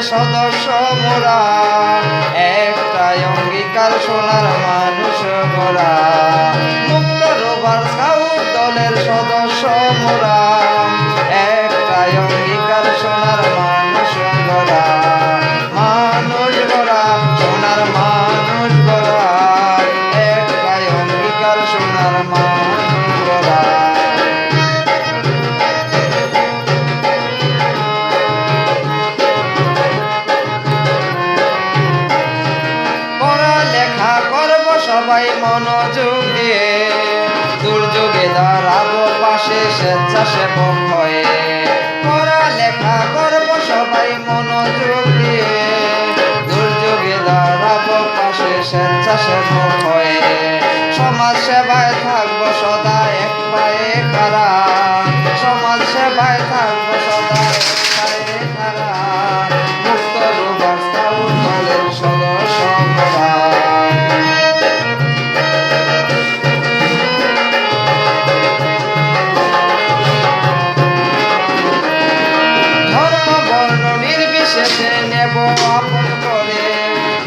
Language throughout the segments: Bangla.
সদস্য মোরা একটাই অঙ্গীকার সোনার মানুষ মোরা মুক্ত রোভার স্কাউট দলের সদস্য মোরা একটাই অঙ্গীকার সোনার মানুষ গড়া মানুষ গড়া সোনার মানুষ গড়া একটাই অঙ্গীকার সোনার মানুষ গড়া সবাই মনোযোগ দিয়ে দুর্যোগে দাঁড়াবো পাশে স্বেচ্ছাসেবক হয়ে পড়ালেখা করবো সবাই মনোযোগ দিয়ে দুর্যোগে দাঁড়াবো পাশে স্বেচ্ছাসেবক হয়ে সমাজ সেবায় থাকবো সদা এক পায়ে খাড়া সমাজ সেবায় থাকবো সদা এক পায়ে খাড়া মুক্ত রোভার স্কাউট দলের সদস্য মোরা নেব আপন করে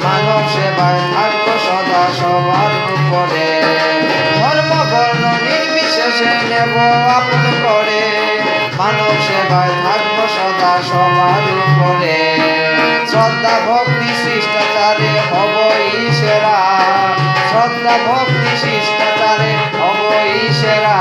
মানব সেবায় থাকবো সদা সবার উপরে ধর্ম বর্ণ নির্বিশেষে নেব আপন করে মানব সেবায় থাকবো সদা সবার উপরে শ্রদ্ধা ভক্তি শিষ্টাচারে হবই সেরা শ্রদ্ধা ভক্তি শিষ্টাচারে হবই সেরা